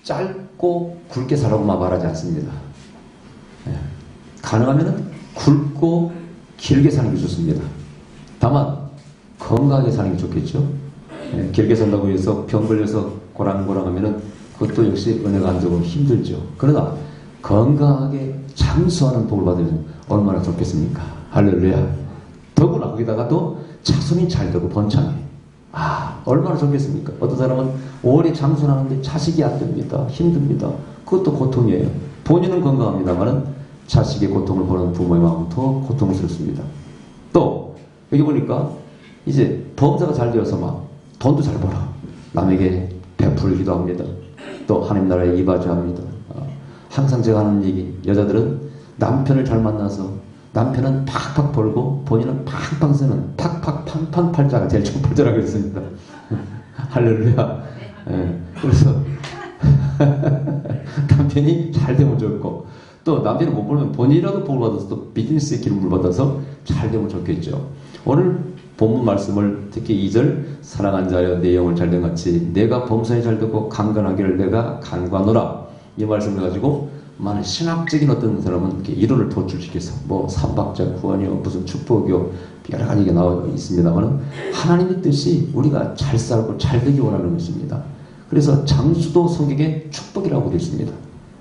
짧고 굵게 살라고만 말하지 않습니다. 가능하면 굵고 길게 사는 게 좋습니다. 다만 건강하게 사는 게 좋겠죠. 길게 산다고 해서 병 걸려서 고랑고랑하면은 그것도 역시 은혜가 안 되고 힘들죠. 그러나 건강하게 장수하는 복을 받으면 얼마나 좋겠습니까? 할렐루야. 더구나 거기다가 또 자손이 잘 되고 번창해. 얼마나 좋겠습니까? 어떤 사람은 오래 장수하는데 자식이 안 됩니다. 힘듭니다. 그것도 고통이에요. 본인은 건강합니다만은 자식의 고통을 보는 부모의 마음은 더 고통스럽습니다. 또 여기 보니까 이제 범사가 잘 되어서 막 돈도 잘 벌어. 남에게 베풀기도 합니다. 또 하나님 나라에 이바지합니다. 항상 제가 하는 얘기, 여자들은 남편을 잘 만나서 남편은 팍팍 벌고 본인은 팡팡 쓰는 팍팍 팡팡 팔자가 제일 적절하게 있습니다. 할렐루야. 그래서 남편이 잘 되면 좋고 또 남편이 못 벌면 본인이라도 복을 받아서 또 비즈니스의 기름을 받아서 잘 되면 좋겠죠. 오늘 본문 말씀을 특히 2절 사랑한 자여 내 영을 잘된 같이 내가 범사에 잘되고 강건하기를 내가 간과노라 이 말씀을 가지고 많은 신학적인 어떤 사람은 이렇게 이론을 도출시켜서 뭐 삼박자 구원이요 무슨 축복이요 여러 가지가 나와 있습니다만 하나님의 뜻이 우리가 잘 살고 잘 되기 원하는 것입니다. 그래서 장수도 성경에 축복이라고 되어 있습니다.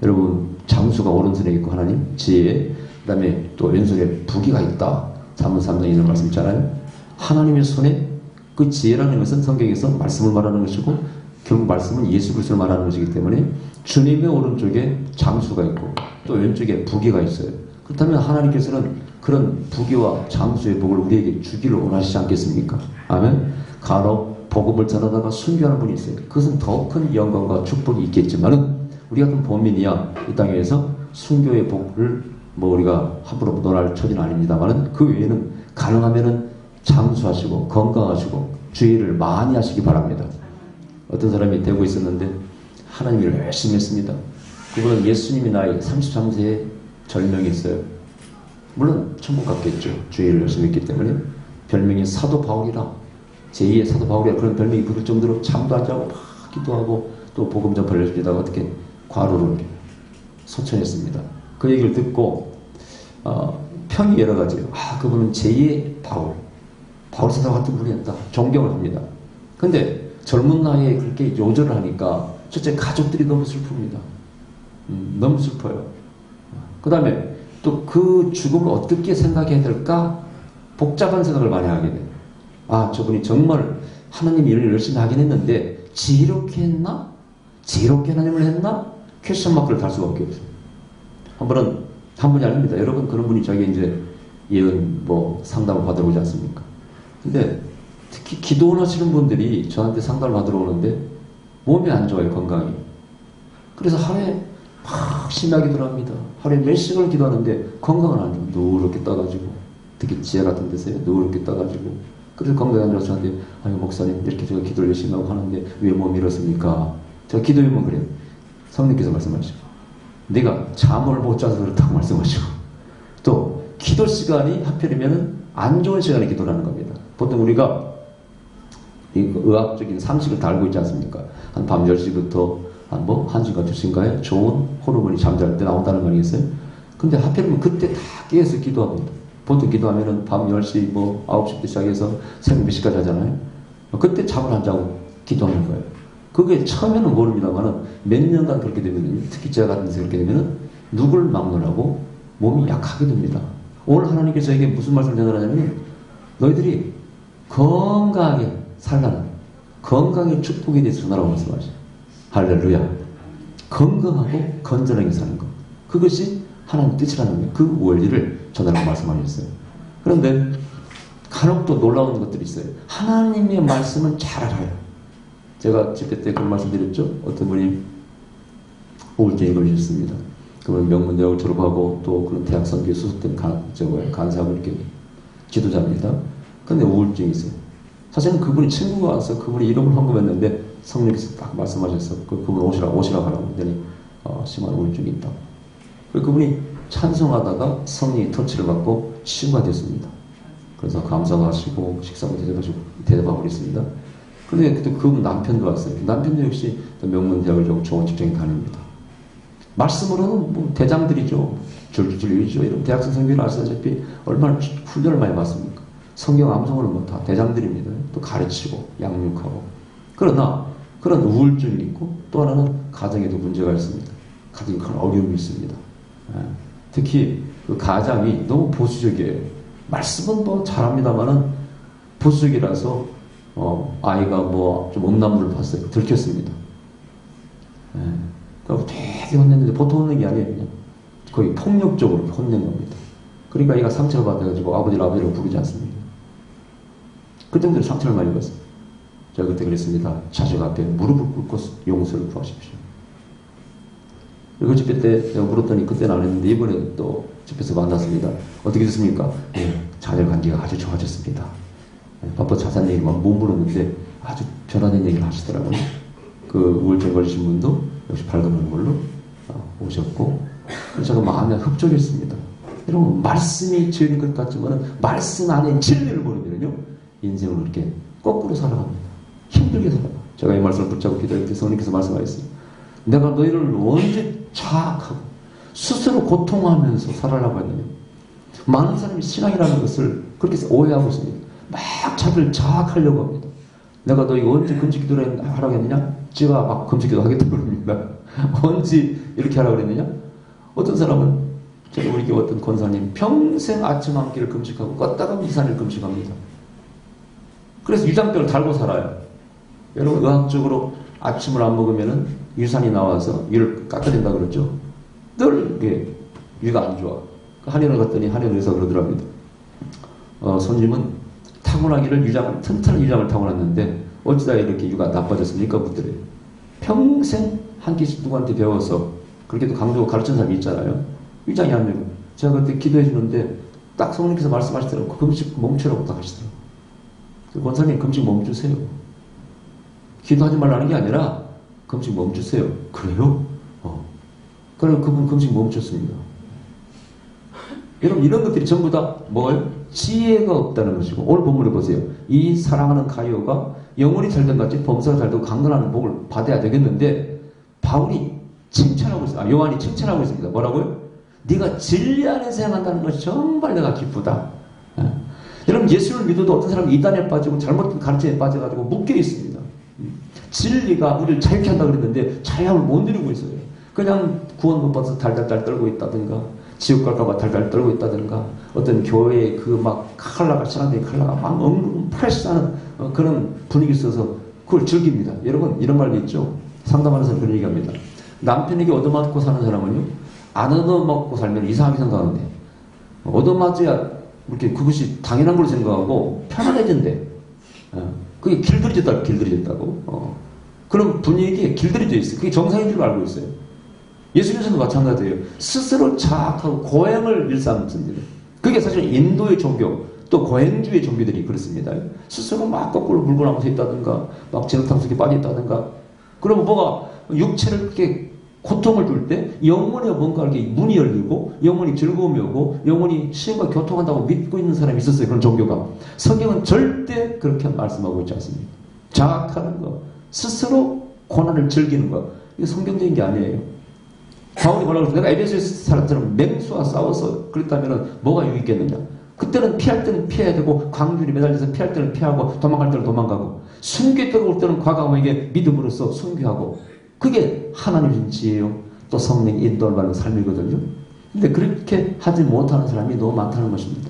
여러분 장수가 오른손에 있고 하나님 지혜 그 다음에 또 왼손에 부귀가 있다. 잠언 3장에 이런 말씀 있잖아요. 하나님의 손에 그 지혜라는 것은 성경에서 말씀을 말하는 것이고 결국 말씀은 예수 그리스도를 말하는 것이기 때문에 주님의 오른쪽에 장수가 있고 또 왼쪽에 부귀가 있어요. 그렇다면 하나님께서는 그런 부귀와 장수의 복을 우리에게 주기를 원하시지 않겠습니까? 아멘. 간혹 복음을 전하다가 순교하는 분이 있어요. 그것은 더 큰 영광과 축복이 있겠지만은 우리 같은 범민이야 이 땅에서 순교의 복을 뭐 우리가 함부로 논할 처지는 아닙니다만은 그 외에는 가능하면은 장수하시고 건강하시고 주의를 많이 하시기 바랍니다. 어떤 사람이 되고 있었는데 하나님 일을 열심히 했습니다. 그분은 예수님이 나이 33세에 절명했어요. 물론 천국 갔겠죠. 주의를 열심히 했기 때문에 별명이 사도 바울이라 제2의 사도 바울이라 그런 별명이 붙을 정도로 잠도 안 자고 막 기도하고 또 복음 전파를 열심히 하다가 어떻게 과로를 소천했습니다. 그 얘기를 듣고 평이 여러 가지예요. 그분은 제2의 바울 사도 같은 분이었다. 존경을 합니다. 근데 젊은 나이에 그렇게 요절을 하니까 첫째 가족들이 너무 슬픕니다. 너무 슬퍼요. 그 다음에 또 그 죽음을 어떻게 생각해야 될까 복잡한 생각을 많이 하게 돼요. 저분이 정말 하나님 일을 열심히 하긴 했는데 지혜롭게 했나? 지혜롭게 하나님을 했나? 퀘스천 마크를 달 수밖에 없어요. 한 분이 아닙니다. 여러분 그런 분이 저에게 이제 예언 상담을 받으러 오지 않습니까? 근데 특히 기도원 하시는 분들이 저한테 상담을 받으러 오는데 몸이 안 좋아요. 건강이. 그래서 하루에 막 심하게 기도합니다. 하루에 몇 시간을 기도하는데 건강은 안 좋아요. 누렇게 떠가지고 특히 지하 같은 데서요. 누렇게 떠가지고 그래서 건강이 안 좋아서 저한테 목사님 이렇게 제가 기도를 열심히 하고 하는데 왜 몸이 이렇습니까? 제가 기도하면 그래요. 성령께서 말씀하시고 네가 잠을 못 자서 그렇다고 말씀하시고 또 기도 시간이 하필이면 안 좋은 시간에 기도를 하는 겁니다. 보통 우리가 의학적인 상식을 다 알고 있지 않습니까? 한 밤 10시부터 한 1시간, 2시간에 좋은 호르몬이 잠잘 때 나온다는 거 아니겠어요? 근데 하필이면 그때 다 깨어서 기도합니다. 보통 기도하면은 밤 10시, 9시부터 시작해서 새벽 몇 시까지 하잖아요? 그때 잠을 안 자고 기도하는 거예요. 그게 처음에는 모릅니다만은 몇 년간 그렇게 되면, 특히 제가 같은 데서 그렇게 되면은 누구를 막론하고 몸이 약하게 됩니다. 오늘 하나님께서 저에게 무슨 말씀을 전하냐면 너희들이 건강하게 살라는 건강의 축복에 대해서 전하라고 말씀하셔요. 할렐루야. 건강하고 건전하게 사는 것. 그것이 하나님 뜻이라는 거예요. 그 원리를 전하라고 말씀하셨어요. 그런데 간혹 또 놀라운 것들이 있어요. 하나님의 말씀은 잘 알아요. 제가 집회 때 그런 말씀 드렸죠. 어떤 분이 우울증에 걸리셨습니다. 그분 명문대학을 졸업하고 또 그런 대학 선교에 수속된 간사하고 이렇게 지도자입니다. 근데 우울증이 있어요. 사실은 그분이 친구가 와서 그분이 이름을 언급했는데 성령께서 딱 말씀하셔서 그분 오시라고 하라고 했더니 심한 우울증이 있다고. 그분이 찬송하다가 성령의 터치를 받고 치유가 됐습니다. 그래서 감사도 하시고 식사도 대접하고 그랬습니다. 그런데 그분 남편도 왔어요. 남편도 역시 명문대학을 좋은 직장에 다닙니다. 말씀으로는 뭐 대장들이죠. 줄줄줄이죠. 이런 대학생 성경을 아시다시피 얼마나 훈련을 많이 받습니까? 성경 암송을 뭐 다 대장들입니다. 또 가르치고 양육하고. 그러나 그런 우울증이 있고 또 하나는 가정에도 문제가 있습니다. 가정에 큰 어려움이 있습니다. 특히 그 가장이 너무 보수적이에요. 말씀은 뭐 잘합니다만은 보수적이라서 아이가 뭐 좀 음란물을 봤어요. 들켰습니다. 그리고 되게 혼냈는데 보통 혼낸 게 아니에요. 그냥 거의 폭력적으로 혼낸 겁니다. 그러니까 얘가 상처를 받아가지고 아버지를 부르지 않습니다. 그 정도로 상처를 많이 받았어요. 제가 그때 그랬습니다. 자식 앞에 무릎을 꿇고 용서를 구하십시오. 그리고 집회 때 내가 물었더니 그때는 안 했는데 이번에 또 집회에서 만났습니다. 어떻게 됐습니까? 네, 자녀 관계가 아주 좋아졌습니다. 바빠 자산 얘기만 못 물었는데 아주 변화된 얘기를 하시더라고요. 그 우울증 걸리신 분도 역시 밝은 얼굴로 오셨고 제가 마음에 흡족했습니다. 여러분 말씀이 진리인 것 같지만 말씀 안에 진리를 모르면요 인생을 그렇게 거꾸로 살아갑니다. 힘들게 살아가. 제가 이 말씀을 붙잡고 기도할 때 성령께서 말씀하셨어요. 내가 너희를 언제 자학하고 스스로 고통하면서 살아라고 했느냐. 많은 사람이 신앙이라는 것을 그렇게 오해하고 있습니다. 막 자기를 자학하려고 합니다. 내가 너희 언제 금식 기도를 하라고 했느냐? 제가 막 금식 기도 하겠다고 그럽니다. 언제 이렇게 하라고 그랬느냐? 어떤 사람은 우리 교회 어떤 권사님 평생 아침 한 끼를 금식하고 껐다가 이산을 금식합니다. 그래서 유장병을 달고 살아요. 여러분 의학적으로 아침을 안 먹으면은 유산이 나와서 위를 깎아야 된다 그러죠. 늘 이게 위가 안 좋아. 한의원을 갔더니 한의원 의사가 그러더랍니다. 손님은 타고나기를 튼튼한 유장을 타고났는데 어찌다 이렇게 위가 나빠졌습니까? 묻더래요. 평생 한 끼씩 누구한테 배워서 그렇게도 강조하고 가르치는 사람이 있잖아요. 위장이 안 되고 제가 그때 기도해 주는데 딱 성령께서 말씀하시더라고요. 금식 멈추라고 딱 하시더라고요. 권사님 금식 멈추세요. 기도하지 말라는 게 아니라 금식 멈추세요. 그래요? 그래서 그분 금식 멈췄습니다. 여러분 이런 것들이 전부 다 뭘? 지혜가 없다는 것이고 오늘 본문을 보세요. 이 사랑하는 가룟유가 영혼이 잘된 같이 범사가 잘되고 강건하는 복을 받아야 되겠는데 바울이 칭찬하고 있어요. 요한이 칭찬하고 있습니다. 뭐라고요? 네가 진리 안에서 행한다는 것이 정말 내가 기쁘다. 여러분 예수를 믿어도 어떤 사람이 이단에 빠지고 잘못된 가르침에 빠져가지고 묶여 있습니다. 진리가 우리를 자유케 한다고 그랬는데 자유함을 못 누리고 있어요. 그냥 구원 못 받아서 달달달 떨고 있다든가 지옥 갈까봐 달달 떨고 있다든가 어떤 교회에 그 막 칼라가 시간대에 칼라가 막 프레시하는 그런 분위기 있어서 그걸 즐깁니다. 여러분 이런 말도 있죠. 상담하는 사람 그런 얘기합니다. 남편에게 얻어맞고 사는 사람은요 안 얻어맞고 살면 이상하게 생각하는데 얻어맞아야 이렇게 그것이 당연한 걸 생각하고 편안해진대. 그게 길들여졌다고. 그런 분위기에 길들여져 있어요. 그게 정상인 줄 알고 있어요. 예수님께서도 마찬가지예요. 스스로 자학하고 고행을 일삼습니다. 그게 사실 인도의 종교, 또 고행주의 종교들이 그렇습니다. 스스로 막 거꾸로 물고 나면서 있다든가, 막 진흙탕 속에 빠져 있다든가. 그러면 뭐가 육체를 이렇게 고통을 줄 때 영혼에 뭔가 이렇게 문이 열리고 영혼이 즐거움이 오고 영혼이 시험과 교통한다고 믿고 있는 사람이 있었어요. 그런 종교가. 성경은 절대 그렇게 말씀하고 있지 않습니다. 자학하는 거, 스스로 고난을 즐기는 거, 이게 성경적인 게 아니에요. 바울이 뭐라고 그랬어? 내가 에베소의 사람처럼 맹수와 싸워서 그랬다면 뭐가 유익겠느냐? 그때는 피할 때는 피해야 되고 광주리 매달려서 피할 때는 피하고 도망갈 때는 도망가고 순교했다고 올 때는 과감하게 믿음으로써 순교하고 그게 하나님의 지혜요. 또 성령 인도를 받는 삶이거든요. 근데 그렇게 하지 못하는 사람이 너무 많다는 것입니다.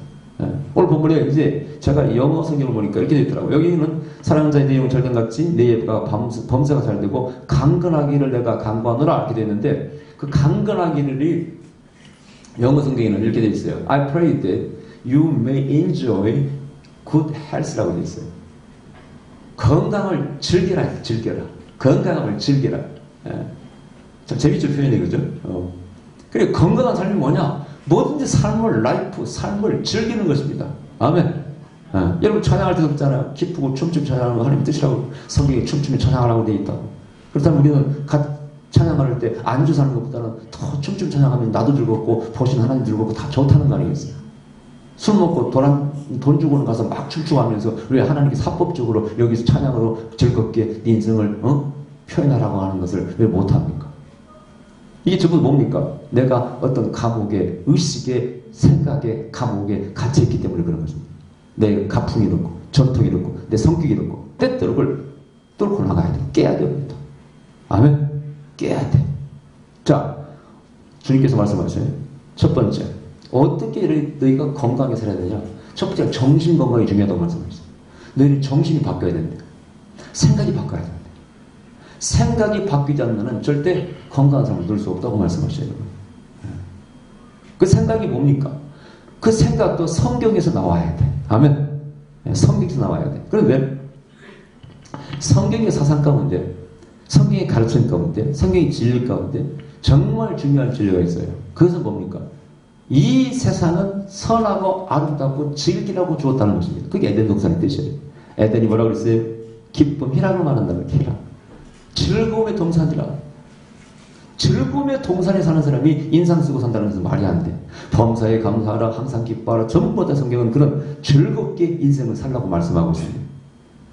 오늘 본문에 이제 제가 영어 성경을 보니까 이렇게 되더라고요. 여기는 사랑하는 자의 내용 절단같이 내 예배가 범사가 잘 되고 강건하기를 내가 간구하노라 이렇게 되는데 그 강건하기를 영어 성경에는 이렇게 되어 있어요. I pray that you may enjoy good health라고 되어 있어요. 건강을 즐겨라. 건강함을 즐겨라. 참 재밌죠 표현이 그죠? 그리고 건강한 삶이 뭐냐? 뭐든지 삶을 즐기는 것입니다. 아멘. 여러분 찬양할 때도 있잖아요. 기쁘고 춤추며 찬양하는 거 하나님 뜻이라고 성경에 춤추며 찬양하라고 되어 있다고. 그렇다면 우리는 찬양할 때 안주 사는 것보다는 더 춤추며 찬양하면 나도 즐겁고 보신 하나님 즐겁고 다 좋다는 거 아니겠어요? 술 먹고 돈 주고는 가서 막 춤추고 하면서 왜 하나님께 사법적으로 여기서 찬양으로 즐겁게 네 인생을 표현하라고 하는 것을 왜 못합니까? 이게 전부 뭡니까? 내가 어떤 감옥에, 의식에, 생각에, 감옥에 갇혀있기 때문에 그런 것입니다. 내 가풍이 이렇고, 전통이 이렇고, 내 성격이 이렇고, 때때로 그걸 뚫고 나가야 돼. 깨야 됩니다. 아멘? 깨야 돼. 자, 주님께서 말씀하셔요. 첫 번째, 어떻게 너희가 건강하게 살아야 되냐? 첫 번째, 정신 건강이 중요하다고 말씀하셨어요. 너희는 정신이 바뀌어야 된다. 생각이 바뀌어야 된다. 생각이 바뀌지 않는 한 절대 건강한 삶을 누릴 수 없다고 말씀하셔요. 그 생각이 뭡니까? 그 생각도 성경에서 나와야 돼. 아멘. 성경에서 나와야 돼. 그런데 성경의 사상 가운데, 성경의 가르침 가운데, 성경의 진리 가운데 정말 중요한 진리가 있어요. 그것은 뭡니까? 이 세상은 선하고 아름답고 즐기라고 주었다는 것입니다. 그게 에덴 동산의 뜻이에요. 에덴이 뭐라고 그랬어요? 기쁨, 희락을 말한다는 거예요. 희락. 즐거움의 동산이라. 즐거움의 동산에 사는 사람이 인상 쓰고 산다는 것은 말이 안 돼. 범사에 감사하라, 항상 기뻐하라. 전부 다 성경은 그런 즐겁게 인생을 살라고 말씀하고 있습니다.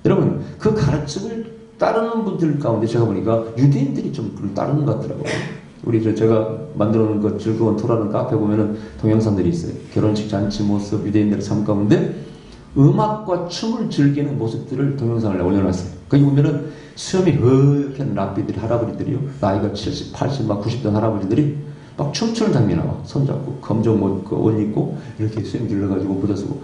여러분, 그 가르침을 따르는 분들 가운데 제가 보니까 유대인들이 좀 그걸 따르는 것 같더라고요. 우리 제가 만들어 놓은 것 즐거운 토라는 카페 보면은 동영상들이 있어요. 결혼식 잔치 모습, 유대인들의 삶 가운데 음악과 춤을 즐기는 모습들을 동영상을 올려놨어요. 거기 보면은 수염이 허옇게 하는 랍비들이, 할아버지들이요. 나이가 70, 80, 막 90대 할아버지들이 막 춤추는 장면이 나와. 손잡고, 검정 옷 입고, 이렇게 수염 길러가지고 모자 쓰고,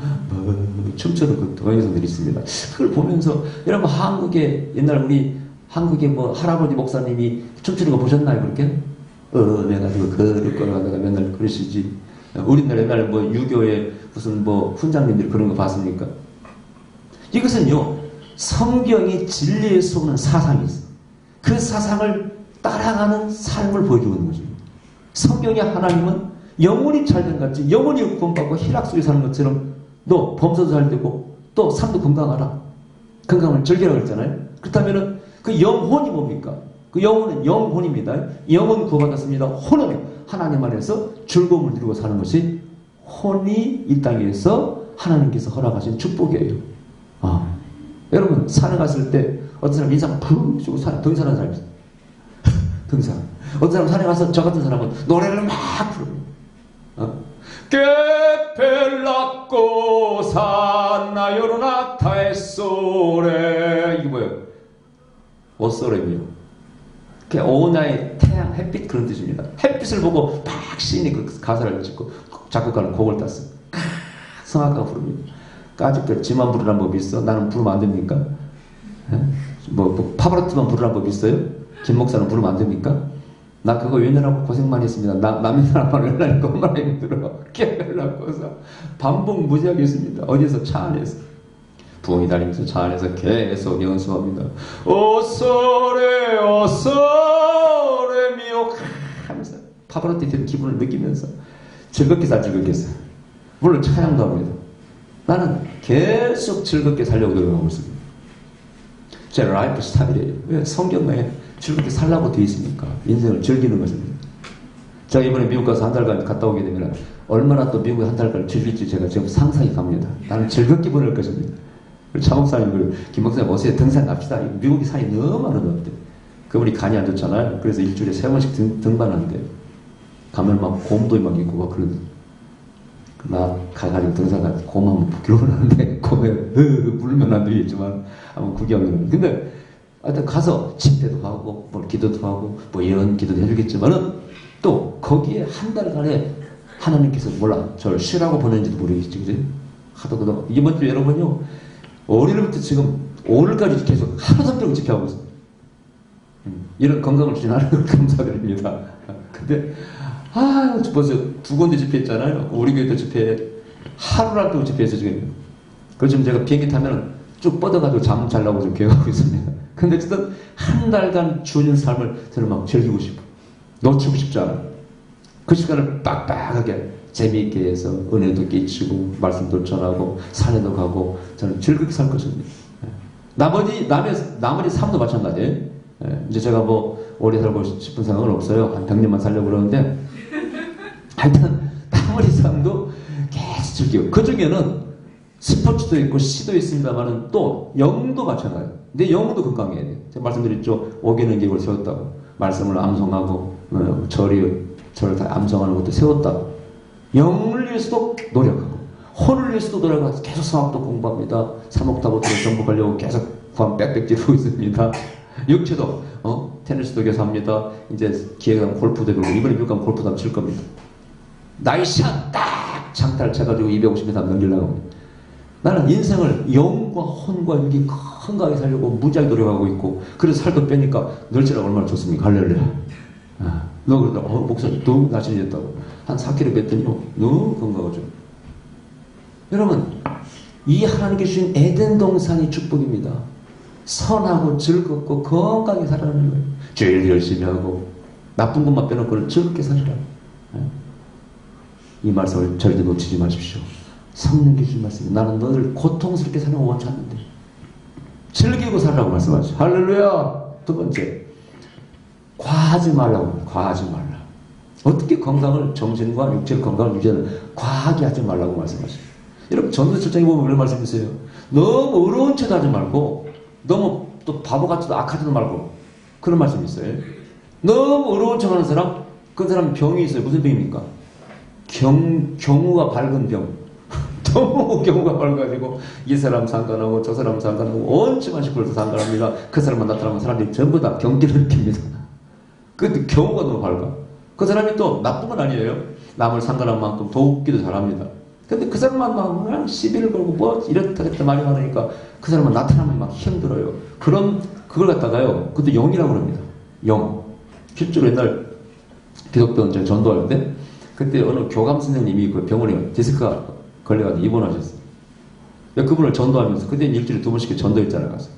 춤추는 그 동영상들이 있습니다. 그걸 보면서, 여러분, 한국에, 옛날 우리, 한국에 뭐, 할아버지 목사님이 춤추는 거 보셨나요, 그렇게? 내가지고 그를 끌어가다가 맨날 그러시지. 우리나라 옛날에 뭐, 유교에 무슨 뭐, 훈장님들이 그런 거 봤습니까? 이것은요, 성경이 진리에 속는 사상이 있어. 그 사상을 따라가는 삶을 보여주고 있는 거죠. 성경의 하나님은 영혼이 잘된 같이 영혼이 구원받고 희락 속에 사는 것처럼 너 범사도 잘 되고 또 삶도 건강하라. 건강을 즐기라고 했잖아요. 그렇다면 그 영혼이 뭡니까? 그 영혼은 영혼입니다. 영혼 구원받았습니다. 혼은 하나님 안에서 즐거움을 누리고 사는 것이 혼이 이 땅에서 하나님께서 허락하신 축복이에요. 여러분, 산에 갔을 때 어떤 사람 인상 푹 주고 등산하는 사람이 있어요. 등산. 어떤 사람 산에 가서 저 같은 사람은 노래를 막 부르고 깨펠라꼬 산나요로나 타에소레 이게 뭐예요? 오소레미요. 그게 오나의 태양, 햇빛 그런 뜻입니다. 햇빛을 보고 막 신이 그 가사를 짓고 작곡가는 곡을 땄어요. 성악가가 부릅니다. 까짓거 지만 부르란 법이 있어? 나는 부르면 안 됩니까? 뭐 파바로티만 부르란 법이 있어요? 김 목사는 부르면 안 됩니까? 나 그거 외우느라고 고생 많이 했습니다. 남의 사람만 외우려니까 얼마나 힘들어. 깨달라고서 반복 무지하게 했습니다. 어디서? 차 안에서. 부엉이 다니면서 차 안에서 계속 연습합니다. 오소레 오소레 미오 하면서 파바로티 된 기분을 느끼면서 즐겁게 살겠어요. 물론 찬양도 합니다. 나는 계속 즐겁게 살려고 노력하고 있습니다. 제 라이프 스타일이에요. 왜? 성경에 즐겁게 살라고 되어 있으니까. 인생을 즐기는 것입니다. 제가 이번에 미국 가서 한 달간 갔다 오게 되면 얼마나 또 미국에 한 달간 즐길지 제가 지금 상상이 갑니다. 나는 즐겁게 보낼 것입니다. 차 목사님, 김 목사님 어서 등산 갑시다. 미국이 산이 너무 아름답대. 그분이 간이 안 좋잖아요. 그래서 일주일에 3번씩 등반한대요. 가면 막 곰도 막 있고 막 그러는데. 나 가가지고 등산 가서 곰 한번 구경을 하는데 곰에 물면 안 되겠지만 한번 구경을. 근데 하여튼 가서 집회도 하고 뭐 기도도 하고 뭐 예언 기도도 해주겠지만은 또 거기에 한 달간에 하나님께서 몰라 저를 쉬라고 보낸지도 모르겠지. 그지? 하도 그도 이번 주 여러분요 월요일부터 지금 오늘까지 계속 하루도 안 빼고 집회하고 있어요. 이런 건강을 주신 하나님 감사드립니다. 근데 벌써 2군데 집회했잖아요. 우리 교회도 집회 하루를 빼고 집회해서 지금. 그래서 지금 제가 비행기 타면 쭉 뻗어가지고 잠 자려고 지금 계획하고 있습니다. 근데 어쨌든 한 달간 주어진 삶을 저는 막 즐기고 싶어. 놓치고 싶지 않아. 그 시간을 빡빡하게 재미있게 해서 은혜도 끼치고 말씀도 전하고 산에도 가고 저는 즐겁게 살 것입니다. 나머지 삶도 마찬가지예요. 이제 제가 뭐 오래 살고 싶은 생각은 없어요. 한 100년만 살려고 그러는데 하여튼 나머지 삶도 계속 즐기고 그 중에는 스포츠도 있고 시도 있습니다만은 또 영도 마찬가지예요. 내 영도 건강해야 돼요. 제가 말씀드렸죠. 5개년 계획을 세웠다고. 말씀을 암송하고 절을 다 암송하는 것도 세웠다. 영을 위해서도 노력하고 혼을 위해서도 노력하고 계속 성악도 공부합니다. 사목타보트를 정복하려고 계속 구한 빽빽 지르고 있습니다. 육체도 테니스도 계속 합니다. 이제 기회가 되면 골프도 배우고 이번에 미국 가면 골프도 칠 겁니다. 나이샷 딱 장타를 쳐가지고 250m 넘기려고 합니다. 나는 인생을 영과 혼과 육이 건강하게 살려고 무지하게 노력하고 있고 그래서 살도 빼니까 널치라고 얼마나 좋습니까? 할렐루야. 너 그러다 목사님 너무 날씬해졌다고 한 4kg 뺐더니 너무 건강하죠. 여러분 이 하나님께 주신 에덴 동산이 축복입니다. 선하고 즐겁고 건강하게 살아가는 거예요. 죄를 열심히 하고 나쁜 것만 빼놓고는 즐겁게 살아라. 이 말씀을 절대 놓치지 마십시오. 성령께 주신 말씀입니다. 나는 너를 고통스럽게 사는 거 원치 않는데 즐기고 살라고 말씀하시죠. 할렐루야. 두 번째, 과하지 말라고. 과하지 말라. 어떻게 건강을, 정신과 육체의 건강을 유지하는 과하게 하지 말라고 말씀하시죠. 여러분 전도 출장에 보면 그런 말씀 있어요. 너무 어려운 척 하지 말고 너무 또 바보같이도 악하지도 말고 그런 말씀이 있어요. 너무 어려운 척 하는 사람, 그 사람 병이 있어요. 무슨 병입니까? 경우가 밝은 병. 너무 경우가 밝아가지고 이 사람 상관하고 저 사람 상관하고 언제만 시끄러워서 상관합니다. 그 사람만 나타나면 사람들이 전부 다 경기를 느낍니다. 그 경우가 너무 밝아. 그 사람이 또 나쁜 건 아니에요. 남을 상관한 만큼 돕기도 잘합니다. 근데 그 사람만 막 그냥 시비를 걸고 뭐 이렇다 저렇다 말이 많으니까 그 사람은 나타나면 막 힘들어요. 그걸 갖다가요. 그것도 영이라고 합니다. 영. 실제로 옛날 기독교 전도할 때 그때 어느 교감 선생님이 그 병원에 디스크가 걸려가지고 입원하셨어요. 그분을 전도하면서 그때 일주일에 2번씩 전도했잖아요. 가서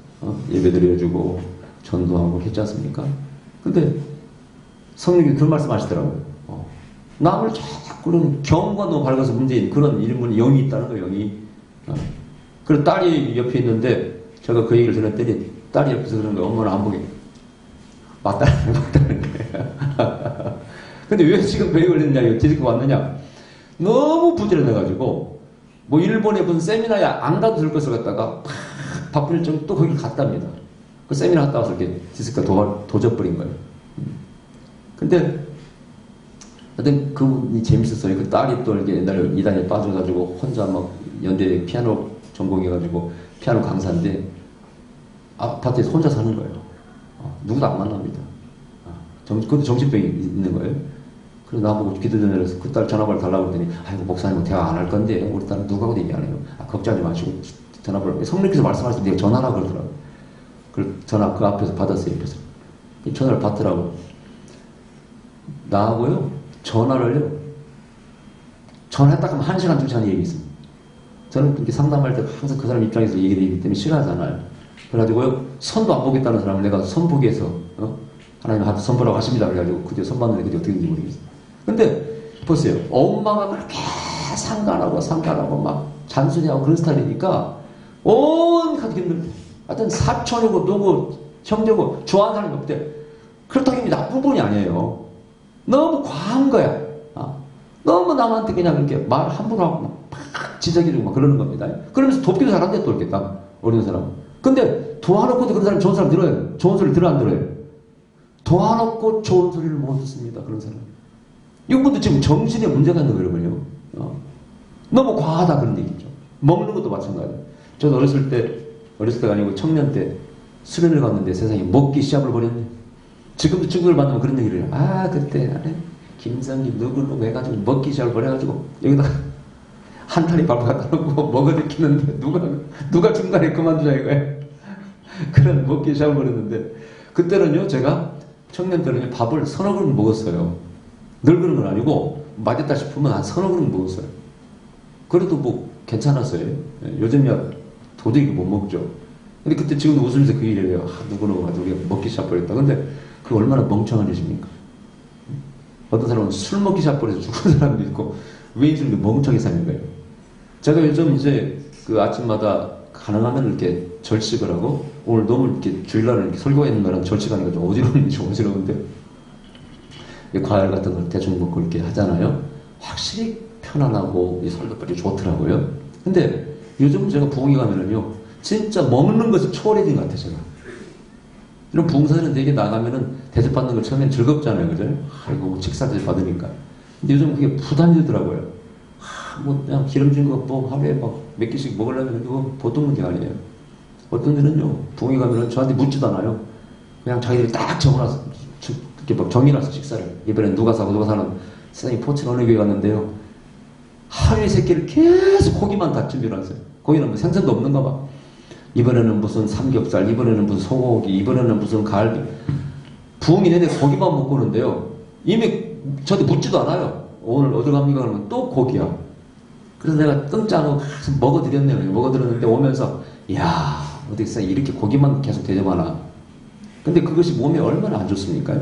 예배 드려주고 전도하고 했지 않습니까? 근데 성령님이 그런 말씀 하시더라고요. 남을 자꾸 그런 경우가 너무 밝아서 문제인 그런 이름은 영이 있다는 거예요. 영이. 그리고 딸이 옆에 있는데 제가 그 얘기를 들었더니 딸이 옆에서 그런 거예요. 엄마는 안 보게. 맞다는 거예요. 근데 왜 지금 그 얘기를 했냐, 디스크 왔느냐. 너무 부지런해가지고 뭐 일본에 무슨 세미나에 안 가도 될 것을 갖다가 바쁜 일정 또 거기 갔답니다. 그 세미나 갔다 와서 이렇게 디스크가 도져버린 거예요. 근데 하여튼 그분이 재밌었어요. 그 딸이 또 이렇게 옛날에 이단에 빠져가지고 혼자 막 연대 피아노 전공해가지고 피아노 강사인데 아파트에서 혼자 사는 거예요. 누구도 안 만납니다. 그것도 정신병이 있는 거예요. 그래서 나보고 기도전에서 그 딸 전화번호 달라고 했더니 아이고 목사님 대화 안 할 건데 우리 딸은 누구하고도 얘기 안 해요. 걱정하지 마시고 전화번호 성령께서 말씀하실 때 내가 전화라고 그러더라고요. 그 전화 그 앞에서 받았어요. 옆에서 전화를 받더라고요. 나하고요 전화를요 전화했다가 하면 1시간 2시간 얘기했습니다. 저는 그렇게 상담할 때 항상 그 사람 입장에서 얘기를 하기 때문에 싫어하잖아요. 그래가지고요 선도 안 보겠다는 사람을 내가 선 보기 위해서 하나님 한테 선 보라고 하십니다. 그래가지고 그때 선 봤는데 그때 어떻게 된지 모르겠어요. 근데 보세요. 엄마가 그렇게 상관하고 막 잔소리하고 그런 스타일이니까 온갖 힘들대. 하여튼 사촌이고 누구 형제고 좋아하는 사람이 없대. 그렇다고 힘이 나쁜 분이 아니에요. 너무 과한 거야. 너무 남한테 그냥 이렇게 말 함부로 하고 막 지적이고 막 그러는 겁니다. 그러면서 돕기도 잘한대 또 이렇게 딱 어린 사람은. 근데 도와놓고도 그런 사람 좋은 사람 들어요. 좋은 소리 들어 안 들어요? 도와놓고 좋은 소리를 못 듣습니다. 그런 사람. 이분도 지금 정신에 문제가 있는 거거든요. 너무 과하다 그런 얘기죠. 먹는 것도 마찬가지예요. 저도 어렸을 때가 아니고 청년 때 수련을 갔는데 세상에 먹기 시합을 벌였네. 지금도 친구들 만나면 그런 얘기를 해요. 그때 김성기 누구 해가지고 먹기 시합을 벌여가지고 여기다가 한 타리 밥 갖다 놓고 먹어들키는데 누가 중간에 그만두자 이거예요. 그런 먹기 시합을 벌였는데 그때는요 제가 청년 때는 밥을 서너 그릇 먹었어요. 늘 그런 건 아니고 맞았다 싶으면 한 서너 그릇 먹었어요. 그래도 뭐 괜찮았어요. 요즘이야 도저히 못 먹죠. 근데 그때 지금도 웃으면서 그 얘기를 해요. 누구누구 가지고 우리가 먹기 시작버렸다. 근데 그게 얼마나 멍청한 짓입니까? 어떤 사람은 술 먹기 시작버려서 죽은 사람도 있고 왜 이렇게 멍청하게 사는 거예요? 제가 요즘 이제 그 아침마다 가능하면 이렇게 절식을 하고 오늘 너무 이렇게 주일날은 이렇게 설교하는 날은 절식하니까 좀 어지러운데 과일 같은 걸 대충 먹고 이렇게 하잖아요. 확실히 편안하고 설교빨이 좋더라고요. 근데 요즘 제가 부엌에 가면은요 진짜 먹는 것이 초월해진 것 같아요. 제가 이런 봉사는 되게 나가면은 대접받는 거 처음엔 즐겁잖아요. 그죠? 아이고, 식사 대접받으니까. 근데 요즘 그게 부담이더라고요. 뭐, 그냥 기름진 거 뭐 하루에 막 몇 개씩 먹으려면 그거 보통 문제 아니에요. 어떤 데는요, 부흥회 가면은 저한테 묻지도 않아요. 그냥 자기들이 딱 정해놔서, 이렇게 막 정해놔서 식사를. 이번엔 누가 사고 누가 사는 세상에 포천 어느 교회 갔는데요. 하루에 세 끼를 계속 고기만 다 준비해놨어요. 거기는 뭐 생선도 없는가 봐. 이번에는 무슨 삼겹살, 이번에는 무슨 소고기, 이번에는 무슨 갈비. 부흥이 내내 고기만 먹고 오는데요. 이미 저한테 묻지도 않아요. 오늘 어디 갑니까? 그러면 또 고기야. 그래서 내가 뜬짜고 먹어드렸네요. 먹어드렸는데 오면서, 이야, 어디서 이렇게 고기만 계속 대접하나. 근데 그것이 몸에 얼마나 안 좋습니까?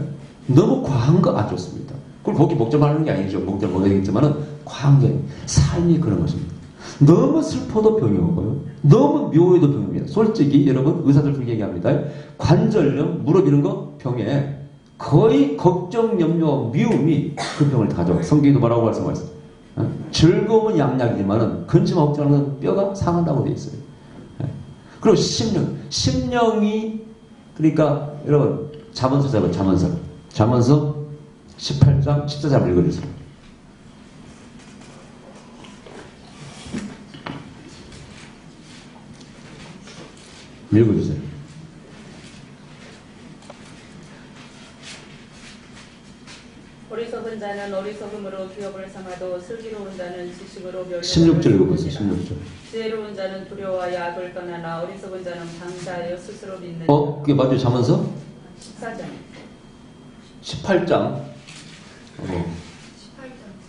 너무 과한 거 안 좋습니다. 그걸 고기 먹자 말하는 게 아니죠. 먹자 먹어야 되겠지만은, 과한 게 삶이 그런 것입니다. 너무 슬퍼도 병이 오고요. 너무 묘해도 병입니다. 솔직히 여러분, 의사들 그렇게 얘기합니다. 관절염, 무릎 이런 거 병에 거의 걱정, 염려, 미움이 그 병을 가져와요. 성경에도 뭐라고 말씀하셨어요? 즐거움은 양약이지만은 근심하고 걱정하는 뼈가 상한다고 되어 있어요. 그리고 심령이 그러니까 여러분 잠언서 잡아요. 잠언서 18장 14절 읽어주세요. 읽어주세요. 어리석은 자는 어리석음으로 기업을 삼아도 슬기로운 자는 지식으로 멸망을 16절 읽어보세요. 16절. 지혜로운 자는 두려워하여 악을 떠나나 어리석은 자는 방자하여 스스로 믿는 그게 맞아요. 잠언서? 14장 18장.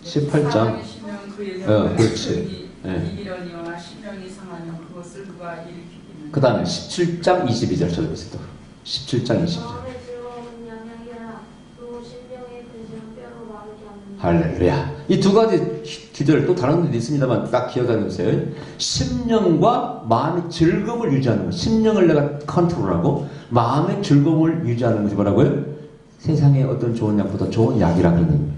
18장. 사람이 쉬면 그의 그렇지. 이기려니와 신명이 상하면 그것을 그가 일으키기는. 그 다음에 17장 22절 쳐다보세요. 17장 22절. 마음의 즐거움은 양약이라 또 신령의 근심은 뼈로 마르게 하느니라. 할렐루야. 이 두 가지 기도를 또 다른 데도 있습니다만 딱 기억해 주세요. 심령과 마음의 즐거움을 유지하는 것. 심령을 내가 컨트롤하고 마음의 즐거움을 유지하는 것이 뭐라고요? 세상의 어떤 좋은 약보다 좋은 약이라 그러는 거예요.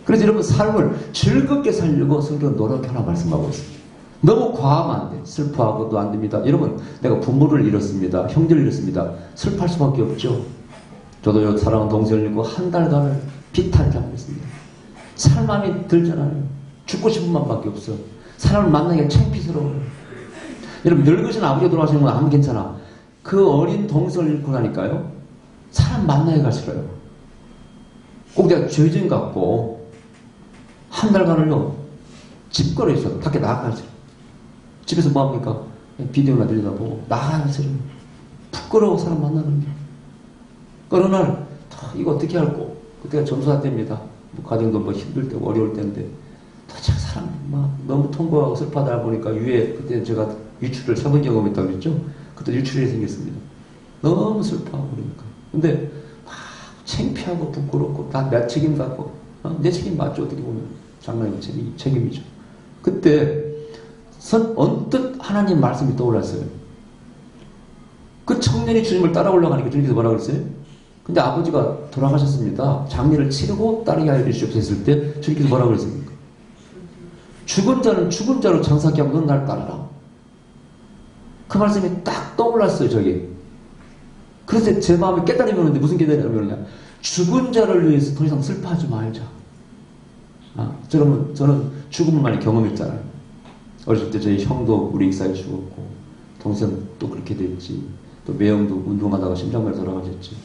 그래서 여러분 삶을 즐겁게 살려고 성경은 노력하라고 말씀하고 있습니다. 너무 과하면 안 돼. 슬퍼하고도 안 됩니다. 여러분 내가 부모를 잃었습니다. 형제를 잃었습니다. 슬퍼할 수밖에 없죠. 저도 사랑하는 동생을 잃고 한 달간을 비탄을 하고 있습니다. 살 마음이 들잖아요. 죽고 싶은 마음밖에 없어. 사람을 만나기가 창피스러워요. 여러분 늙으신 아버지가 돌아가시는 건 아무 괜찮아. 그 어린 동생을 잃고 나니까요. 사람 만나기가 싫어요. 꼭 내가 죄진 같고 한 달간을요. 집 걸어 있어요. 밖에 나가야지. 집에서 뭐합니까? 비디오나 들여다보고 나가야지. 부끄러워 사람 만나는 게. 어느 날 이거 어떻게 할꼬? 그때가 전수사 때입니다. 뭐 가정도 뭐 힘들 때고 어려울 때인데 도대체 사람 막 너무 통보하고 슬퍼하다 보니까 위에 그때 제가 유출을 3번 경험이 있다고 그랬죠? 그때 유출이 생겼습니다. 너무 슬퍼하고 그러니까. 근데 막 창피하고 부끄럽고 다 내 책임 갖고 내 책임 맞죠? 어떻게 보면 장로님 책임이죠. 그때 언뜻 하나님 말씀이 떠올랐어요. 그 청년이 주님을 따라 올라가니까 주님께서 뭐라고 그랬어요? 근데 아버지가 돌아가셨습니다. 장례를 치르고 따르게 하여 주시옵소서 했을 때 주님께서 뭐라고 그랬습니까? 죽은 자는 죽은 자로 장사케 하고 넌 날 따르라. 그 말씀이 딱 떠올랐어요. 저기. 그래서 제 마음에 깨달음이 오는데 무슨 깨달음이 오느냐. 죽은 자를 위해서 더 이상 슬퍼하지 말자. 저는 죽음을 많이 경험했잖아요. 어렸을 때 저희 형도 우리 익사에 죽었고 동생도 그렇게 됐지. 또 매형도 운동하다가 심장마비 돌아가셨지.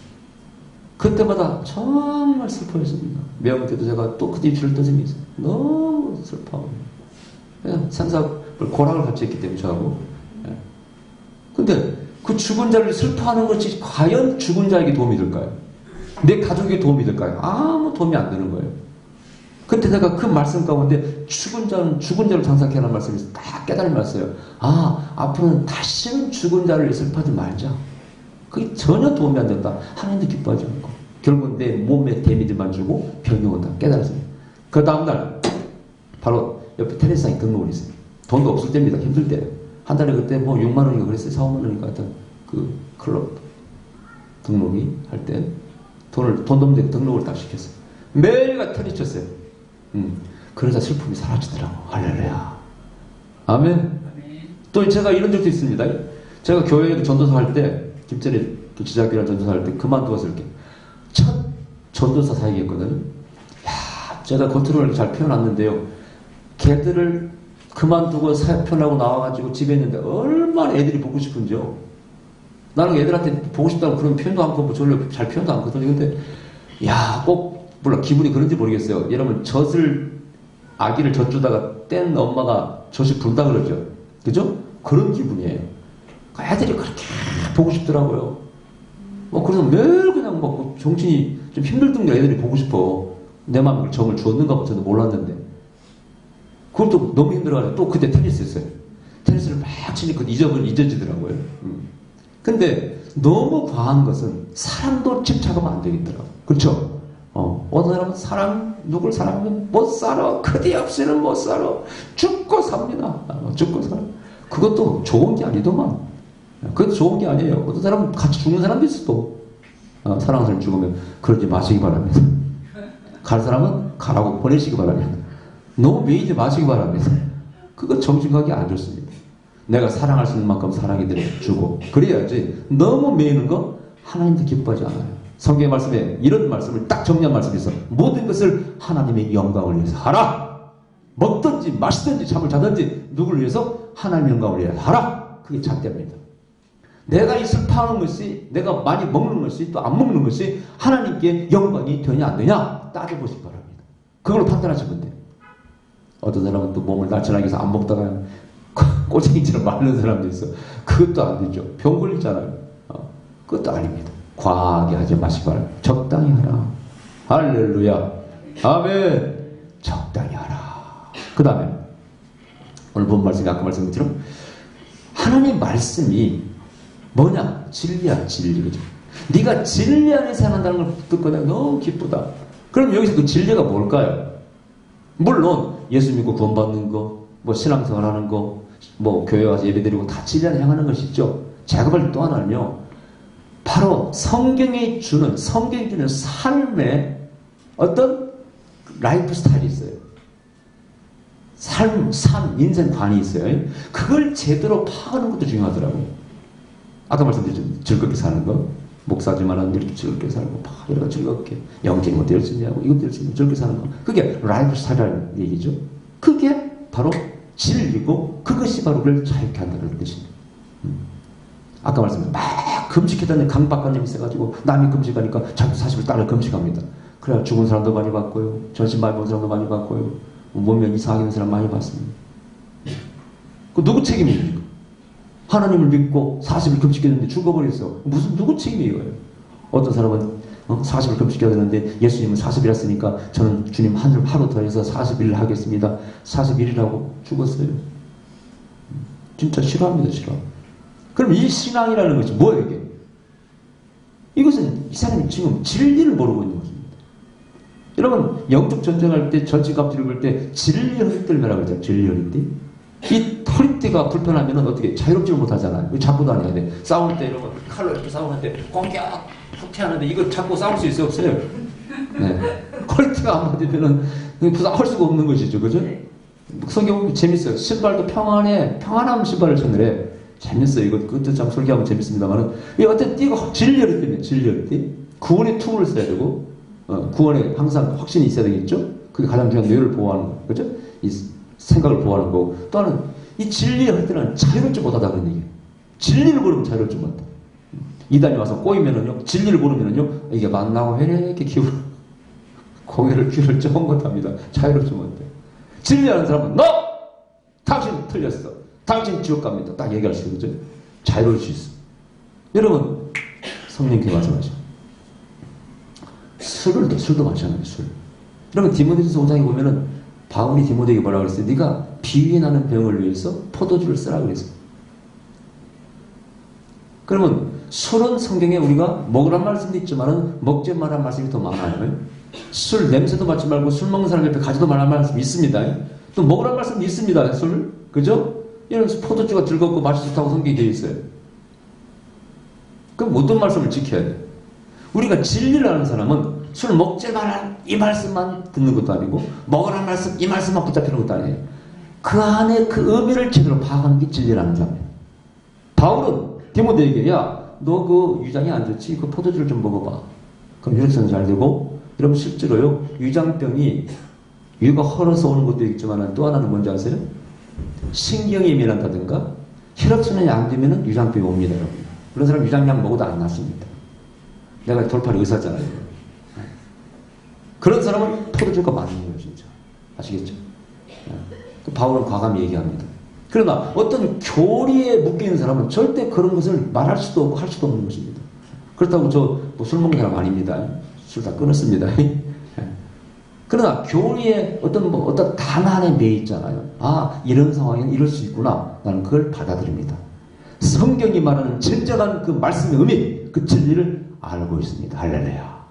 그때마다 정말 슬퍼했습니다. 매형 때도 제가 또 그때 입술을 뜬 적이 있어요. 너무 슬퍼하고. 생사를 고락을 같이 했기 때문에 저하고. 근데 그 죽은 자를 슬퍼하는 것이 과연 죽은 자에게 도움이 될까요? 내 가족에게 도움이 될까요? 아무 도움이 안 되는 거예요. 그때 내가 그 말씀 가운데 죽은 자는 죽은 자를 장사케 하는 말씀이 딱 깨달음이 왔어요. 앞으로는 다시는 죽은 자를 슬퍼하지 말자. 그게 전혀 도움이 안 된다. 하나님도 기뻐하지 않고. 결국 내 몸에 데미지만 주고 병이 온다. 깨달았습니다. 그 다음날 바로 옆에 테니스장에 등록을 했어요. 돈도 없을 때입니다. 힘들 때. 한 달에 그때 뭐 6만 원인가 그랬어요. 4, 5만 원인가 하여튼 그 클럽 등록이 할 때 돈도 없는데 등록을 딱 시켰어요. 매일같이 테니스 쳤어요. 그러자 슬픔이 사라지더라고. 할렐루야. 아멘. 또 제가 이런 적도 있습니다. 제가 교회에도 전도사 할 때 김철이 지자교랑 전도사 할 때 그만두어서 이렇게 첫 전도사 사역이었거든요. 야, 제가 겉으로 잘 표현했는데요. 걔들을 그만두고 사역 편하고 나와가지고 집에 있는데 얼마나 애들이 보고 싶은지요. 나는 애들한테 보고 싶다고 그런 표현도 않고 뭐 저를 잘 표현도 않거든요. 근데 야, 꼭 몰라 기분이 그런지 모르겠어요. 여러분 아기를 젖주다가 뗀 엄마가 젖이 분다 그러죠. 그죠? 그런 기분이에요. 애들이 그렇게 보고 싶더라고요. 그래서 매일 그냥 정신이 좀 힘들던 게 애들이 보고 싶어. 내 마음에 정을 주었는가 봐 저도 몰랐는데. 그것도 너무 힘들어가지고 또 그때 테니스 했어요. 테니스를 막 치니까 잊어지더라고요. 근데 너무 과한 것은 사랑도 집착하면 안 되겠더라고요. 그렇죠? 어떤 사람은 누굴 사랑하면 못 살아. 그대 없이는 못 살아. 죽고 삽니다. 죽고 살아. 그것도 좋은 게 아니더만. 그것도 좋은 게 아니에요. 어떤 사람은 같이 죽는 사람도 있어도 사랑하는 사람이 죽으면 그러지 마시기 바랍니다. 갈 사람은 가라고 보내시기 바랍니다. 너무 매이지 마시기 바랍니다. 그거 정신건강에 안 좋습니다. 내가 사랑할 수 있는 만큼 사랑이 주고 그래야지. 너무 매이는 거 하나님도 기뻐하지 않아요. 성경의 말씀에 이런 말씀을 딱 정리한 말씀이 있어. 모든 것을 하나님의 영광을 위해서 하라. 먹든지 마시든지 잠을 자든지 누구를 위해서 하나님의 영광을 위해서 하라. 그게 잣대입니다. 내가 이 슬퍼하는 것이, 내가 많이 먹는 것이, 또 안 먹는 것이 하나님께 영광이 되냐 안 되냐 따져보시기 바랍니다. 그걸로 판단하시면 돼요. 어떤 사람은 또 몸을 날씬하게 해서 안 먹다가 꼬쟁이처럼 마르는 사람도 있어. 그것도 안 되죠. 병 걸리잖아요. 그것도 아닙니다. 과하게 하지 마시기 바랍니다. 적당히 하라. 할렐루야. 아멘. 적당히 하라. 그 다음에 오늘 본 말씀이 아까 말씀드린 것처럼 하나님 말씀이 뭐냐? 진리야, 진리. 그죠? 네가 진리 안에 생각한다는 걸 듣고 내가 너무 기쁘다. 그럼 여기서 그 진리가 뭘까요? 물론 예수 믿고 구원받는 거, 뭐 신앙생활 하는 거, 뭐 교회 와서 예배드리고 다 진리 안에 향하는 것이 있죠. 작업할 또 하나는요. 바로 성경이 주는 삶의 어떤 라이프 스타일이 있어요. 삶, 인생관이 있어요. 그걸 제대로 파악하는 것도 중요하더라고요. 아까 말씀드렸죠. 즐겁게 사는 거. 목사지만은 이렇게 즐겁게 사는 거. 여러 즐겁게. 영적인 것도 열심히 하고 이것도 열심히 즐겁게 사는 거. 그게 라이프 스타일이라는 얘기죠. 그게 바로 진리고 그것이 바로 그걸 자유케 한다는 뜻입니다. 아까 말씀드린 막 금식했다는 강박관념이 있어가지고 남이 금식하니까 자기 40을 따라 금식합니다. 그래야 죽은 사람도 많이 봤고요. 전신 많이 본 사람도 많이 봤고요. 몸면 이상하게 된 사람 많이 봤습니다. 그 누구 책임입니까? 하나님을 믿고 40일 금식했는데 죽어버렸어. 누구 책임이 이거예요? 어떤 사람은 40일 금식해야 되는데 예수님은 40일 했으니까 저는 주님 하루 더 해서 40일을 하겠습니다. 41이라고 죽었어요. 진짜 싫어합니다. 싫어. 그럼 이 신앙이라는 것이 뭐예요 이게? 이것은 이 사람이 지금 진리를 모르고 있는 것입니다. 여러분 영적 전쟁할 때 전지갑질을 걸 때 진리의 흙들매라고 그러죠. 진리의 흙들. 이 허리띠가 불편하면 어떻게 자유롭지를 못하잖아요. 잡고도 다녀야 돼. 싸울 때 이러면 칼로 이렇게 싸우는데 공격 후퇴하는데 이거 잡고 싸울 수 있어요 없어요? 네. 허리띠가 안 맞으면은 싸울 수가 없는 것이죠. 그죠? 성경 보면 재밌어요. 신발도 평안한 신발을 신으래. 재밌어요. 이거 그것도 참 설교하면 재밌습니다만은 이 어떤 띠가 진리를 때문에 진리를 띠 구원의 tum을 써야 되고 구원에 항상 확신이 있어야 되겠죠. 그게 가장 중요한 뇌를 보호하는 거, 그죠? 이 생각을 보호하는 거고 또 하나는 이 진리의 할 때는 자유롭지 못하다 그런 얘기예요. 진리를 모르면 자유롭지 못하다. 이단이 와서 꼬이면은요, 진리를 모르면은요, 이게 만나고 이렇게 고개를 귀를 쫑긋 못합니다. 자유롭지 못해. 진리하는 사람은 너 당신 틀렸어. 당신 지옥 갑니다. 딱 얘기할 수 있죠. 자유로울 수 있어. 여러분, 성령께 말씀하죠. 술도 마찬가지예요. 술. 여러분 디모데전서 5장에 보면은 바울이 디모데에게 뭐라고 그랬어요? 네가 비위에 나는 병을 위해서 포도주를 쓰라고 그랬어요. 그러면 술은 성경에 우리가 먹으란 말씀도 있지만은 먹지 말란 말씀이 더 많아요. 술 냄새도 맡지 말고 술 먹는 사람 옆에 가지도 말란 말씀이 있습니다. 또 먹으란 말씀도 있습니다. 술. 그죠? 이런 포도주가 즐겁고 맛이 좋다고 성경이 되어 있어요. 그럼 어떤 말씀을 지켜야 돼요? 우리가 진리를 아는 사람은 술 먹지 마라 이 말씀만 듣는 것도 아니고 먹으란 말씀 이 말씀만 붙잡히는 것도 아니에요. 그 안에 그 의미를 제대로 파악하는 게 진리라는 사람이에요. 바울은 디모데에게 야 너 그 위장이 안 좋지? 그 포도주를 좀 먹어봐. 그럼 혈액순환 잘 되고. 여러분 실제로요, 위장병이 위가 헐어서 오는 것도 있지만 또 하나는 뭔지 아세요? 신경이 예민하다든가 혈액순환이 안 되면 위장병이 옵니다, 여러분. 그런 사람 위장약 먹어도 안 낫습니다. 내가 돌팔이 의사잖아요. 그런 사람은 포도주가 맞는 거예요, 진짜. 아시겠죠? 그 바울은 과감히 얘기합니다. 그러나 어떤 교리에 묶여있는 사람은 절대 그런 것을 말할 수도 없고 할 수도 없는 것입니다. 그렇다고 뭐 술 먹는 사람 아닙니다. 술 다 끊었습니다. 그러나 교리에 어떤 단어 안에 매 있잖아요. 아, 이런 상황에는 이럴 수 있구나. 나는 그걸 받아들입니다. 성경이 말하는 진정한 그 말씀의 의미, 그 진리를 알고 있습니다. 할렐루야.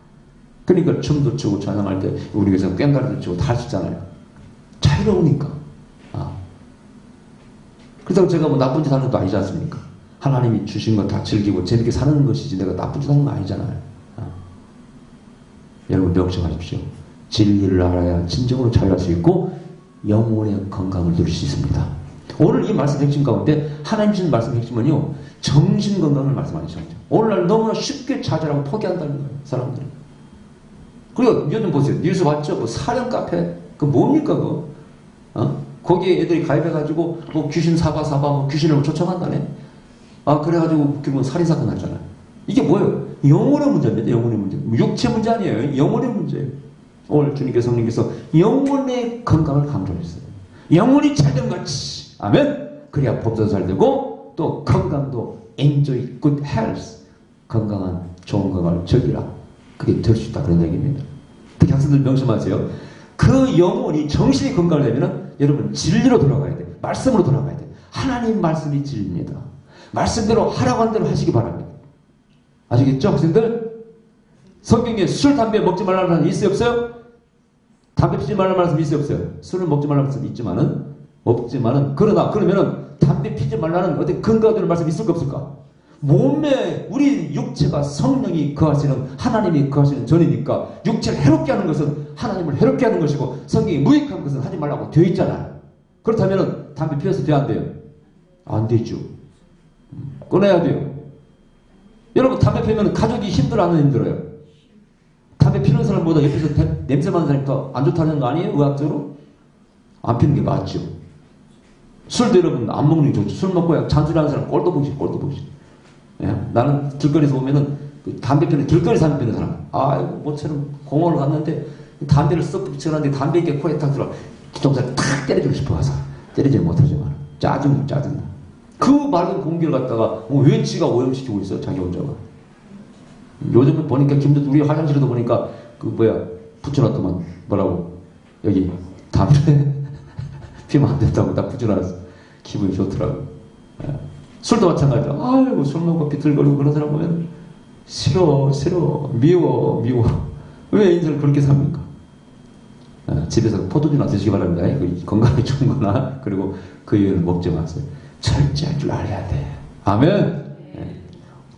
그러니까 춤도 추고 찬양할 때 우리 교회에서 꽹과리도 추고 다 할 수 있잖아요. 자유로우니까. 그렇다고 제가 뭐 나쁜 짓 하는 것도 아니지 않습니까? 하나님이 주신 거 다 즐기고 재밌게 사는 것이지 내가 나쁜 짓 하는 거 아니잖아요. 여러분 명심하십시오. 진리를 알아야 진정으로 자유할 수 있고 영혼의 건강을 누릴 수 있습니다. 오늘 이 말씀 핵심 가운데 하나님 주신 말씀 핵심은요, 정신 건강을 말씀하시죠. 오늘날 너무나 쉽게 좌절하고 포기한다는 거예요, 사람들은. 그리고 요즘 보세요. 뉴스 봤죠? 뭐 사령 카페, 그 뭡니까 그거? 거기에 애들이 가입해가지고 뭐 귀신 사바 뭐 귀신을 쫓아간다네. 그래가지고 결국은 살인사건 났잖아요. 이게 뭐예요? 영혼의 문제입니다. 영혼의 문제. 육체 문제 아니에요. 영혼의 문제예요. 오늘 주님께서 성령께서 영혼의 건강을 강조했어요. 영혼이 잘된 같이. 아멘. 그래야 법도 잘 되고 또 건강도 enjoy good health. 건강한 좋은 건강을 즐기라. 그게 될 수 있다 그런 얘기입니다. 특히 학생들 명심하세요. 그 영혼이 정신이 건강을 되면은 여러분 진리로 돌아가야 돼. 말씀으로 돌아가야 돼. 하나님 말씀이 진리입니다. 말씀대로 하라고 한 대로 하시기 바랍니다. 아시겠죠, 학생들? 성경에 술, 담배 먹지 말라는 말씀 있어요, 없어요? 담배 피지 말라는 말씀 있어요, 없어요? 술을 먹지 말라는 말씀 없지만은 그러면은 담배 피지 말라는 어떤 근거가 되는 말씀 있을까 없을까? 몸에 우리 육체가 성령이 거하시는 하나님이 거하시는 전이니까 육체를 해롭게 하는 것은 하나님을 해롭게 하는 것이고 성경이 무익한 것은 하지 말라고 되어 있잖아요. 그렇다면 담배 피워서 돼야 안 돼요? 안 되죠. 끊어야 돼요. 여러분 담배 피우면 가족이 힘들어하는 힘들어요? 담배 피우는 사람보다 옆에서 냄새 맡는 사람이 더 안 좋다는 거 아니에요? 의학적으로? 안 피우는 게 맞죠. 술도 여러분 안 먹는 게 좋죠. 술 먹고 잔소리하는 사람 꼴도 보기. 예? 나는 길거리에서 보면은 담배 피우는 길거리 담배 피우는 사람, 아이고 모처럼 공원을 갔는데 담배를 썩 붙여놨는데 담배 있게 코에 탁 들어 기동사를 탁 때려주고 싶어 가서 때리지 못하지만 짜증나. 그 맑은 공기를 갖다가 왜 지가 오염시키고 있어 자기 혼자가. 요즘은 보니까 우리 화장실에도 보니까 붙여놨더만 뭐라고 여기 담배 피면 안 된다고 딱 붙여놨어. 기분이 좋더라고. 예. 술도 마찬가지야. 아이고 술 먹고 비틀거리고 그런 사람 보면 싫어 미워. 왜 인생을 그렇게 삽니까? 집에서 포도주나 드시기 바랍니다. 건강에 좋은 거나 그리고 그 이유는 먹지 마세요. 절제할 줄 알아야 돼. 아멘.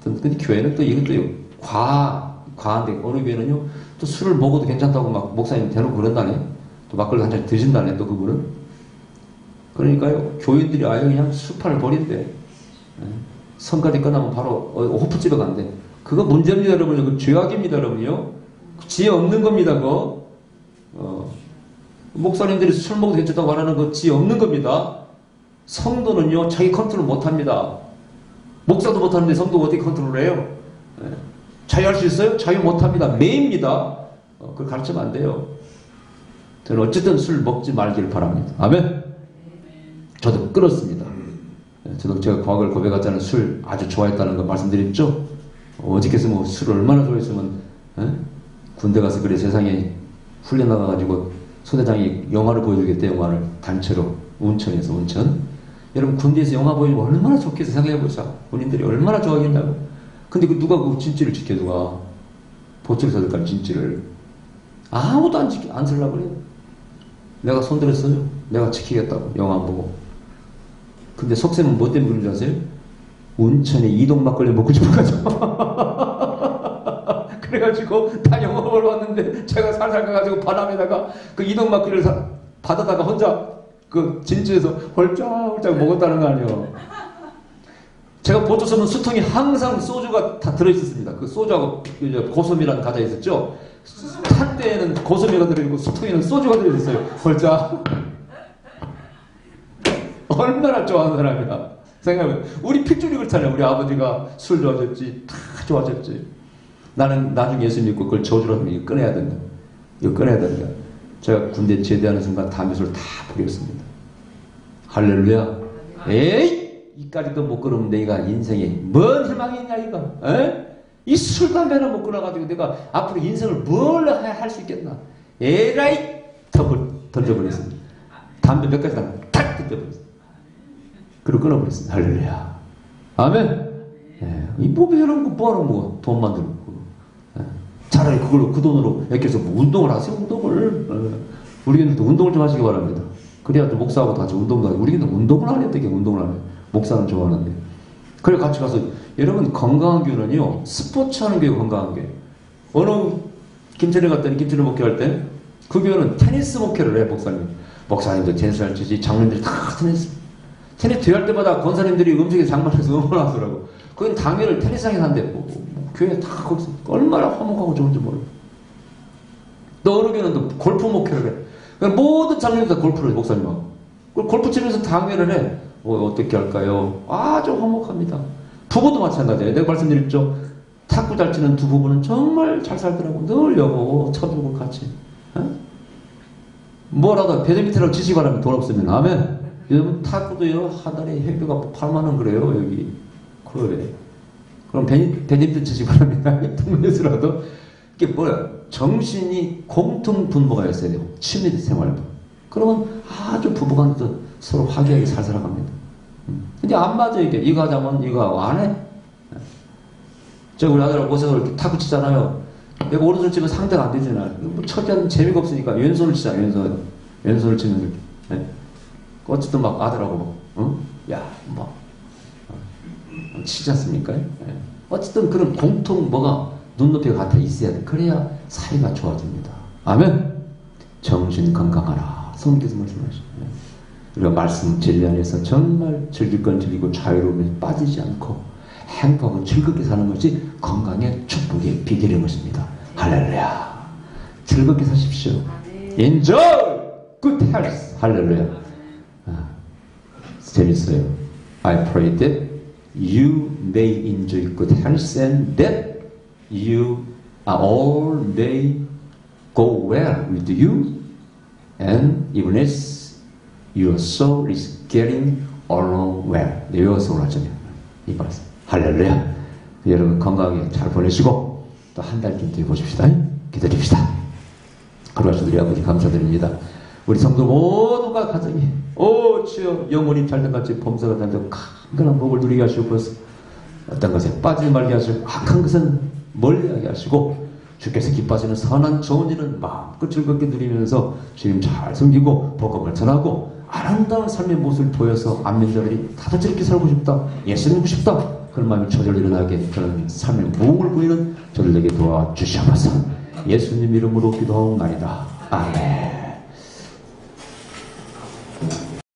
근데 교회는 또 이것도 과한데 어느 교회는요 또 술을 먹어도 괜찮다고 막 목사님 대놓고 그런다네. 또 막걸리 한 잔 드신다네 또 그분은. 그러니까요 교인들이 아예 그냥 술판을 버린대. 성가대 끝나면 바로 호프집에 간대. 그거 문제입니다 여러분요. 그 죄악입니다 여러분요. 지혜 없는 겁니다 그거. 목사님들이 술 먹어도 괜찮다고 말하는 거 지혜 없는 겁니다. 성도는요 자기 컨트롤 못합니다. 목사도 못하는데 성도가 어떻게 컨트롤해요? 자유할 수 있어요? 자유 못합니다. 매입니다. 그걸 가르치면 안 돼요. 저는 어쨌든 술 먹지 말기를 바랍니다. 아멘. 저도 끊었습니다. 저도 제가 과거를 고백했잖아요. 술 아주 좋아했다는 거 말씀드렸죠? 어저께서 뭐 술을 얼마나 좋아했으면 군대 가서 그래 세상에 훈련 나가가지고 소대장이 영화를 보여주겠대. 영화를 단체로 운천에서 운천. 여러분 군대에서 영화 보여주면 얼마나 좋겠어 생각해보자. 군인들이 얼마나 좋아하겠냐고. 근데 누가 그 진지를 지켜 누가 보초에서 갈 진지를 아무도 안 쓰려고 그래요. 내가 손들었어요. 내가 지키겠다고 영화 안 보고. 근데 속셈은 뭐 때문에 그런지 아세요? 운천에 이동 막걸리 먹고 싶어가지고 그래가지고 다 영화 보러 왔는데 제가 살살 가가지고 바람에다가 그 이동 막걸리를 받아다가 혼자 그 진주에서 홀짝홀짝 먹었다는 거 아니에요. 제가 보초 서면 수통에 항상 소주가 다 들어있었습니다. 그 소주하고 고소미라는 과자 있었죠. 탄 때에는 고소미가 들어있고 수통에는 소주가 들어있었어요. 홀짝. 얼마나 좋아하는 사람이야. 생각해보면 우리 핏줄이 그렇잖아요. 우리 아버지가 술 좋아졌지, 다 좋아졌지. 나는 나중에 예수 믿고 그걸 저주라면 이거 끊어야 된다. 이거 끊어야 된다. 제가 군대 제대하는 순간 담배술 다 버렸습니다. 할렐루야. 에이! 이까지도 못 끊으면 내가 인생에 뭔 희망이 있냐 이거. 에? 이 술, 담배는 못 끊어가지고 내가 앞으로 인생을 뭘 할 수 있겠나. 에라이! 던져버렸습니다. 담배 몇 가지 탁 던져버렸습니다. 그리고 끊어버렸습니다. 할렐루야. 아멘. 예. 이 몸에 이런 거 뭐하러 뭐 돈 만드는 거. 예. 차라리 그걸로 그 돈으로 애껴서 뭐 운동을 하세요. 운동을. 예. 우리 교회도 운동을 좀 하시기 바랍니다. 그래야 또 목사하고 같이 운동도 하고. 우리 교회는 운동을 안 해요. 어떻게 운동을 안 해요. 목사는 좋아하는데. 그래 같이 가서 여러분 건강한 교회는요. 스포츠 하는 교회 건강한 교회. 어느 김천에 갔더니 김천에 목회할 때 그 교회는 테니스 목회를 해 목사님. 목사님도 테니스를 치지 장로님들이 다 테니스 대회할 때마다 권사님들이 음식에 장만해서 응원하더라고. 거긴 당일을 테니스장에 산대. 교회 다 거기서 얼마나 화목하고 좋은지 모르고. 또 어느 교회는 또 골프 목회를 해. 그러니까 모든 장로님들 다 골프를 해, 목사님하고. 골프 치면서 당회를 해. 어떻게 할까요? 아주 화목합니다. 부부도 마찬가지예요. 내가 말씀드렸죠. 탁구 잘 치는 두 부부는 정말 잘 살더라고. 늘 여보 쳐주고 같이. 어? 뭐라도 배드민턴을 치시기 바랍니다. 돈 없으면. 아멘. 여러분 탁구도요 한 달에 회비가 8만 원 그래요. 여기 클럽에. 그럼 배드민턴 치시기 바랍니다. 동네에서라도. 이게 뭐야? 정신이 공통 분모가 있어야 돼요. 취미 생활도. 그러면 아주 부부간도 서로 화기하게 잘 살아갑니다. 근데 안 맞아 이게. 이거 하자면 이거 안 해. 저 우리 아들하고 모셔서 이렇게 탁구 치잖아요. 내가 오른손 치면 상대가 안 되잖아요. 뭐 첫째는 재미가 없으니까 왼손을 치자. 왼손을 치면 이렇게. 네? 어쨌든 막 아들하고 막, 야, 뭐 치지 않습니까? 네. 어쨌든 그런 공통 뭐가 눈높이가 같아 있어야 돼. 그래야 사이가 좋아집니다. 아멘. 정신 건강하라. 성경에서 말씀하시죠. 우리가 말씀 진리 안에서 정말 즐길 건 즐기고 자유로움에 빠지지 않고 행복하고 즐겁게 사는 것이 건강의 축복의 비결인 것입니다. 할렐루야. 즐겁게 사십시오. Enjoy good health. 할렐루야. 재밌어요. I pray that you may enjoy good health and that you all may go well with you and even as your soul is getting along well. 네, 외워서 올라가잖아요. 이 말씀. 할렐루야. 여러분 건강하게 잘 보내시고 또 한 달쯤 뒤에 보십시다. 기다립시다. 그러셔서 우리 아버지 감사드립니다. 우리 성도 모두가 가정이 주여 영혼이 잘된같이 범사가 잘되고 강건한 복을 누리게 하시옵소서. 어떤 것에 빠지지 말게 하시고 악한 것은 멀리하게 하시고 주께서 기뻐하시는 선한 좋은 일은 마음껏 즐겁게 누리면서 주님 잘 섬기고 복음을 전하고 아름다운 삶의 모습을 보여서 안면자들이 다들 저렇게 살고 싶다. 예수 믿고 싶다. 그런 마음이 저절로 일어나게 그런 삶의 무음을 보이는 저들에게 도와주시옵소서. 예수님 이름으로 기도하옵나이다. 아멘.